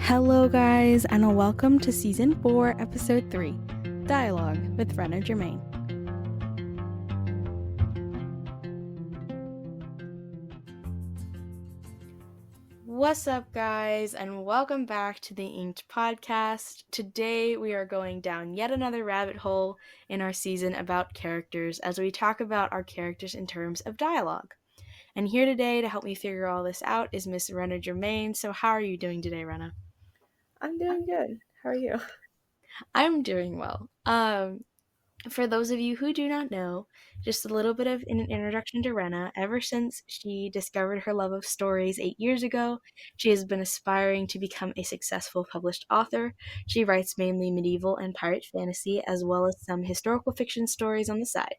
Hello, guys, and welcome to Season 4, Episode 3, Dialogue with Renna Germain. What's up, guys, and welcome back to the Inked Podcast. Today, we are going down yet another rabbit hole in our season about characters as we talk about our characters in terms of dialogue. And here today to help me figure all this out is Miss Renna Germain. So how are you doing today, Renna? I'm doing good. How are you? I'm doing well. For those of you who do not know, just a little bit of an introduction to Renna. Ever since she discovered her love of stories 8 years ago, she has been aspiring to become a successful published author. She writes mainly medieval and pirate fantasy, as well as some historical fiction stories on the side.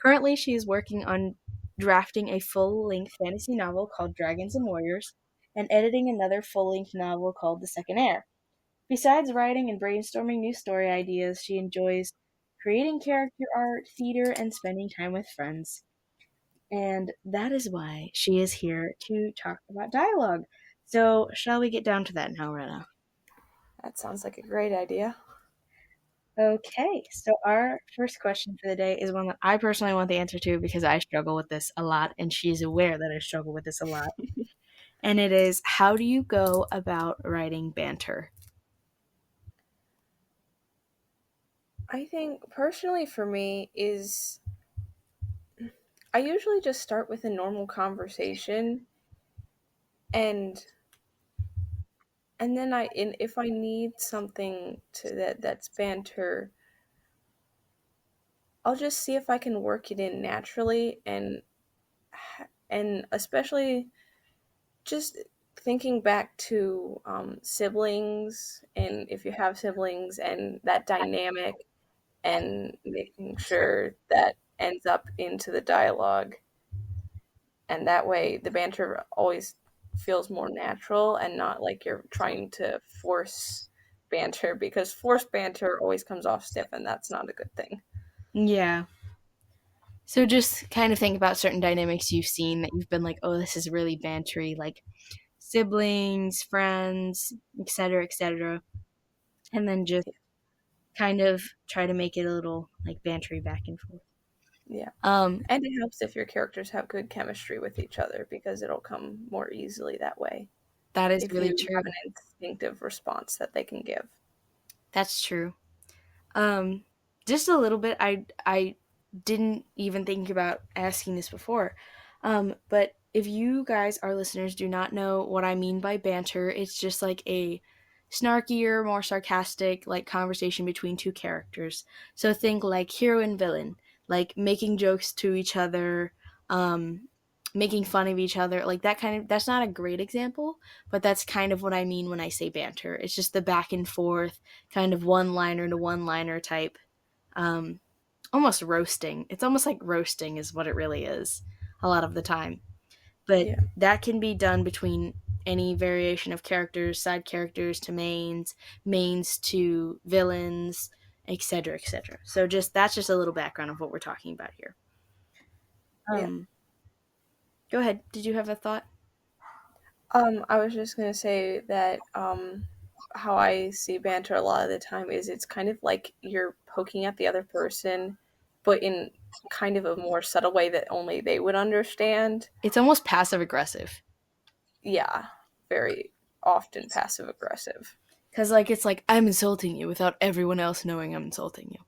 Currently, she is working on drafting a full-length fantasy novel called Dragons and Warriors, and editing another full-length novel called The Second Heir. Besides writing and brainstorming new story ideas, she enjoys creating character art, theater, and spending time with friends. And that is why she is here to talk about dialogue. So, shall we get down to that now, Renna? That sounds like a great idea. Okay, so our first question for the day is one that I personally want the answer to because I struggle with this a lot, and she's aware that I struggle with this a lot. And it is, how do you go about writing banter? I think personally for me is I usually just start with a normal conversation and then if I need something to that's banter, I'll just see if I can work it in naturally and especially just thinking back to siblings and if you have siblings and that dynamic and making sure that ends up into the dialogue. And that way the banter always feels more natural and not like you're trying to force banter because forced banter always comes off stiff and that's not a good thing. Yeah. So just kind of think about certain dynamics you've seen that you've been like, oh, this is really bantery, like siblings, friends, etc., and then just kind of try to make it a little like bantery back and forth. Yeah. Um, And it helps if your characters have good chemistry with each other because it'll come more easily that way that is if really you true. have an instinctive response that they can give. That's true. Um, just a little bit. I didn't even think about asking this before, but if you guys, our listeners, do not know what I mean by banter, it's just like a snarkier, more sarcastic, like conversation between two characters. So think like hero and villain, like making jokes to each other, um, making fun of each other, like that kind of. That's not a great example, but that's kind of what I mean when I say banter. It's just the back and forth, kind of one liner to one liner type. Um, Almost roasting. It's almost like roasting is what it really is a lot of the time. But Yeah. that can be done between any variation of characters, side characters to mains, mains to villains, etc., etc. So just that's just a little background of what we're talking about here. Yeah. Um, Go ahead. Did you have a thought? I was just gonna say that how I see banter a lot of the time is it's kind of like you're poking at the other person, but in kind of a more subtle way that only they would understand. It's almost passive aggressive Yeah, very often passive aggressive. because like it's like I'm insulting you without everyone else knowing I'm insulting you.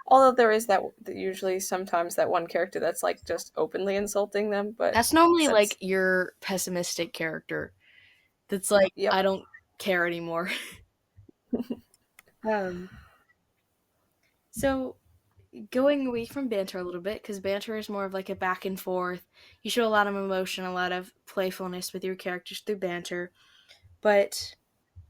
Although there is that usually sometimes that one character that's like just openly insulting them, but That's normally like since your pessimistic character. That's like yep, I don't care anymore. Um, so going away from banter a little bit, because banter is more of like a back and forth. You show a lot of emotion, a lot of playfulness with your characters through banter. But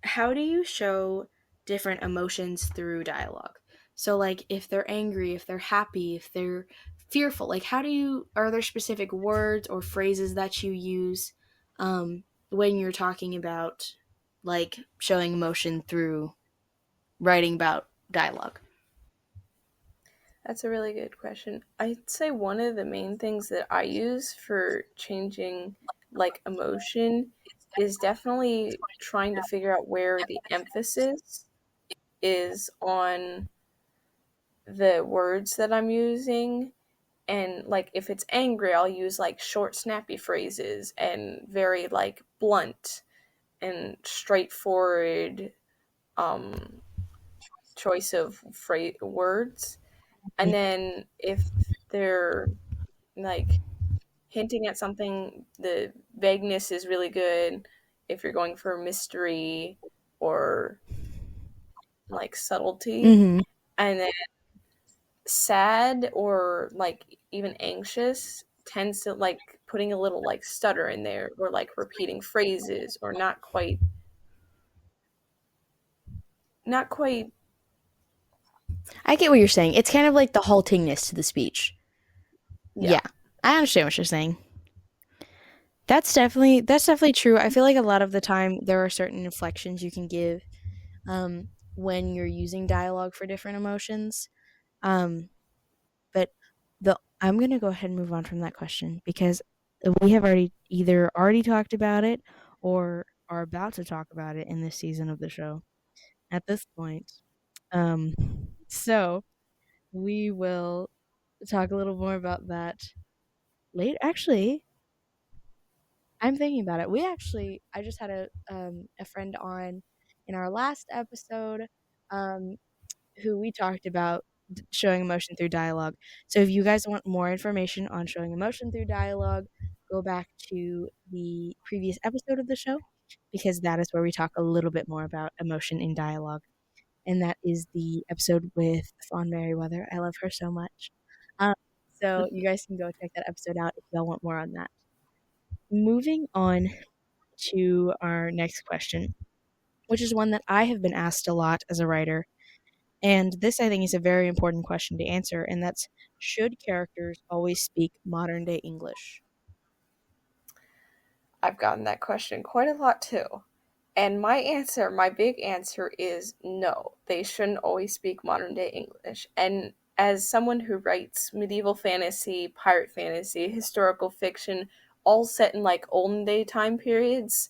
how do you show different emotions through dialogue? So, like, if they're angry, if they're happy, if they're fearful, like, how do you, are there specific words or phrases that you use when you're talking about, like, showing emotion through writing about dialogue? that's a really good question. I'd say one of the main things that I use for changing like emotion is definitely trying to figure out where the emphasis is on the words that I'm using. And like if it's angry, I'll use like short, snappy phrases and very like blunt and straightforward um, choice of words. And then if they're like hinting at something, the vagueness is really good. If you're going for mystery or like subtlety, Mm-hmm. and then sad or like even anxious tends to like putting a little like stutter in there or like repeating phrases or not quite. I get what you're saying. It's kind of like the haltingness to the speech. Yeah. Yeah, I understand what you're saying. That's definitely true. I feel like a lot of the time there are certain inflections you can give when you're using dialogue for different emotions. Um, but the I'm gonna go ahead and move on from that question because we have already talked about it or are about to talk about it in this season of the show at this point. Um, so we will talk a little more about that later. Actually, I'm thinking about it. I just had a friend on in our last episode, um, who we talked about showing emotion through dialogue. So if you guys want more information on showing emotion through dialogue, go back to the previous episode of the show because that is where we talk a little bit more about emotion in dialogue. And that is the episode with Fawn Merriweather. I love her so much. Um, so you guys can go check that episode out if y'all want more on that. Moving on to our next question, which is one that I have been asked a lot as a writer. And this, I think, is a very important question to answer, and that's should characters always speak modern day English? I've gotten that question quite a lot too. And my big answer is no. They shouldn't always speak modern day English. And as someone who writes medieval fantasy, pirate fantasy, historical fiction, all set in like olden day time periods,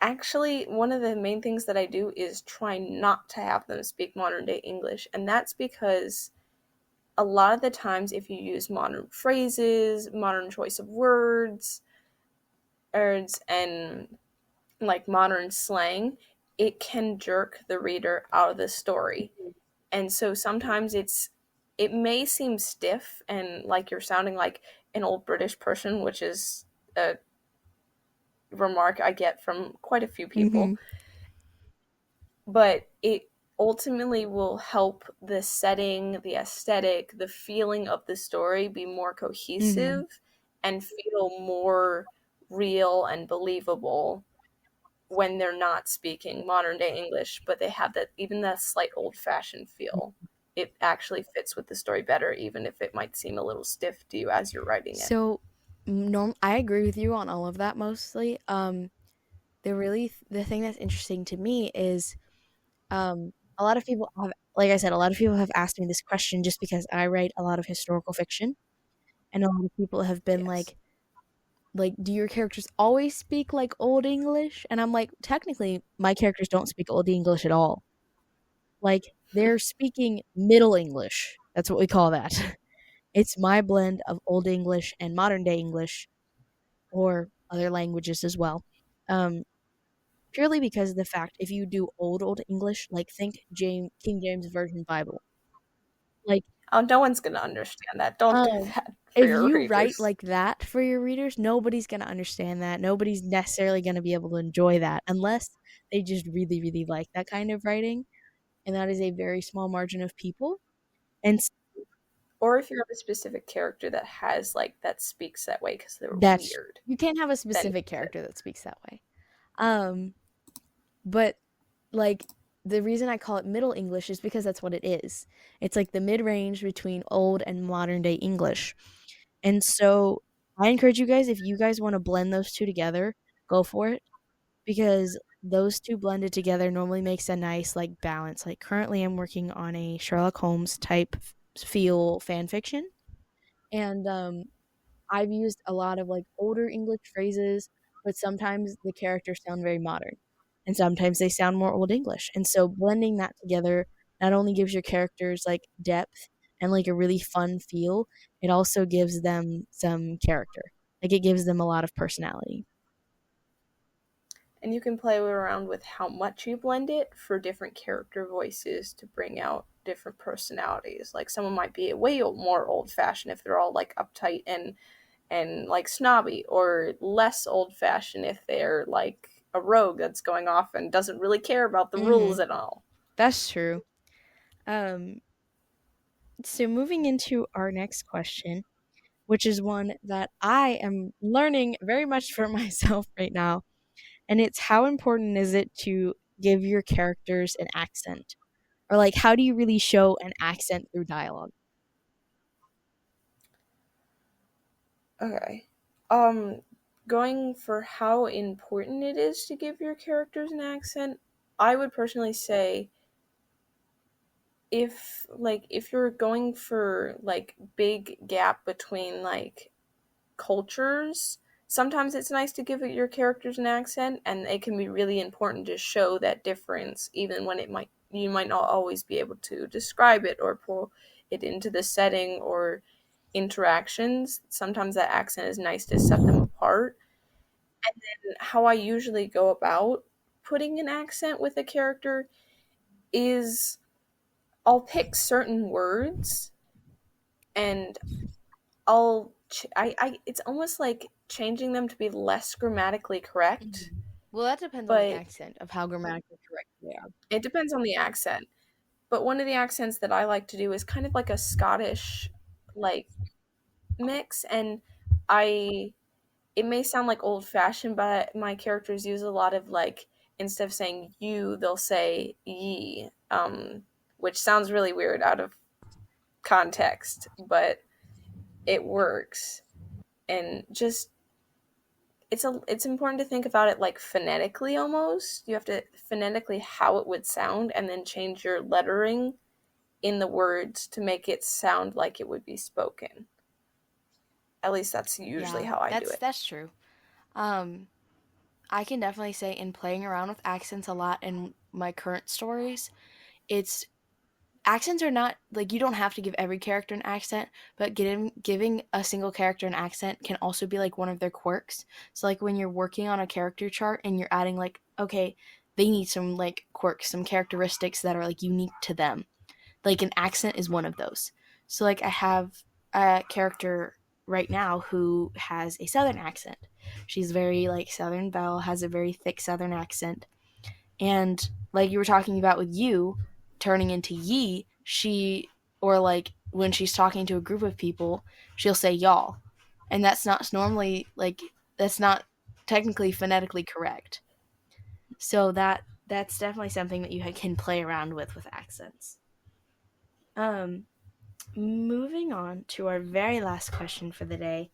actually one of the main things that I do is try not to have them speak modern day English. And that's because a lot of the times if you use modern phrases, modern choice of words and like modern slang, it can jerk the reader out of the story. And so sometimes it may seem stiff and like you're sounding like an old British person, which is a remark I get from quite a few Mm-hmm. people, but it ultimately will help the setting, the aesthetic, the feeling of the story be more Mm-hmm. cohesive and feel more real and believable when they're not speaking modern day English, but they have that even that slight old fashioned feel. It actually fits with the story better, even if it might seem a little stiff to you as you're writing it. So, I agree with you on all of that mostly. The thing that's interesting to me is a lot of people have, like I said, a lot of people have asked me this question just because I write a lot of historical fiction, and a lot of people have been Yes. like, do your characters always speak like old English? And I'm like, technically, my characters don't speak old English at all. Like, they're speaking Middle English. That's what we call that. It's my blend of Old English and modern day English, or other languages as well. Um, Purely because of the fact if you do Old English, like think King James Version Bible, like Oh, no one's going to understand that. Don't do um, that for if your you write readers. like that for your readers, nobody's gonna understand that. Nobody's necessarily gonna be able to enjoy that unless they just really, really like that kind of writing, and that is a very small margin of people. And Or if you have a specific character that has, like, that speaks that way because they're that's weird, you can't have a then specific use it. character that speaks that way. Um, but like the reason I call it Middle English is because that's what it is. It's like the mid range between old and modern day English. And so I encourage you guys, if you guys want to blend those two together, go for it because those two blended together normally makes a nice like balance. Like currently I'm working on a Sherlock Holmes type feel fan fiction, and I've used a lot of like older English phrases, but sometimes the characters sound very modern, and sometimes they sound more Old English. And so blending that together not only gives your characters like depth and like a really fun feel, it also gives them some character. Like it gives them a lot of personality. And you can play around with how much you blend it for different character voices to bring out different personalities. Like someone might be way more old fashioned if they're all like uptight and like snobby, or less old fashioned if they're like a rogue that's going off and doesn't really care about the Mm-hmm. rules at all. That's true. Um, so moving into our next question, which is one that I am learning very much for myself right now, and it's how important is it to give your characters an accent? Or like how do you really show an accent through dialogue? Okay. Going for how important it is to give your characters an accent, I would personally say if you're going for like big gap between like cultures, sometimes it's nice to give your characters an accent, and it can be really important to show that difference even when you might not always be able to describe it or pull it into the setting or interactions. Sometimes that accent is nice to set them apart. And how I usually go about putting an accent with a character is I'll pick certain words and it's almost like changing them to be less grammatically correct, Mhm. Well, that depends on the but accent of how grammatically correct they are. it depends on the accent. But one of the accents that I like to do is kind of like a Scottish like mix, and I it may sound like old fashioned, but my characters use a lot of like instead of saying you, they'll say ye, which sounds really weird out of context, but it works. And just it's important to think about it like phonetically almost. You have to phonetically how it would sound and then change your lettering in the words to make it sound like it would be spoken. At least that's usually Yeah, how I do that's it. that's true. Um, I can definitely say in playing around with accents a lot in my current stories, it's accents are not like you don't have to give every character an accent, but giving a single character an accent can also be like one of their quirks. So like when you're working on a character chart and you're adding like, okay, they need some like quirks, some characteristics that are like unique to them. Like an accent is one of those. So like I have a character right now who has a southern accent. She's very like Southern Belle, has a very thick southern accent. And like you were talking about with you turning into ye, she or like when she's talking to a group of people, she'll say y'all. And that's not normally like that's not technically phonetically correct. So that's definitely something that you can play around with accents. Um Moving on to our very last question for the day.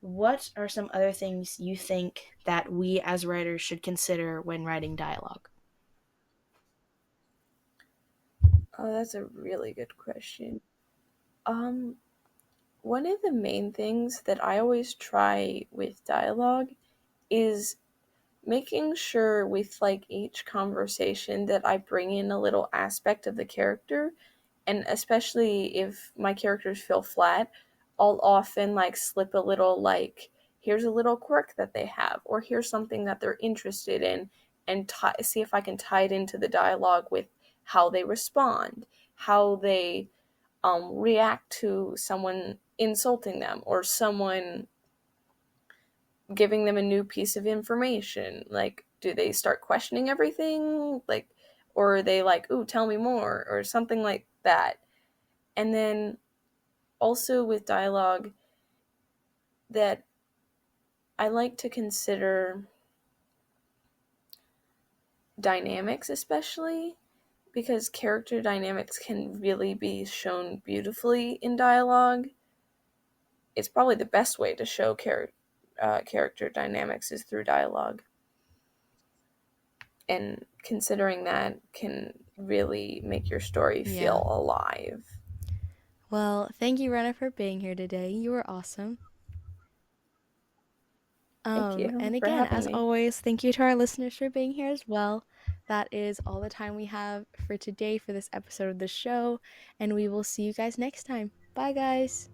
What are some other things you think that we as writers should consider when writing dialogue? Oh, that's a really good question. Um, One of the main things that I always try with dialogue is making sure with like each conversation that I bring in a little aspect of the character, and especially if my characters feel flat, I'll often like slip a little like here's a little quirk that they have, or here's something that they're interested in, and see if I can tie it into the dialogue with how they respond, how they react to someone insulting them or someone giving them a new piece of information. Like, do they start questioning everything? Like, or are they like, ooh, tell me more, or something like that. And then also with dialogue, that I like to consider dynamics, especially because character dynamics can really be shown beautifully in dialogue. It's probably the best way to show character dynamics is through dialogue. And considering that can really make your story Yeah. feel alive. Well, thank you, Renna, for being here today. You were awesome. Thank And you for again, having as me. always, thank you to our listeners for being here as well. That is all the time we have for today for this episode of the show, and we will see you guys next time. Bye, guys.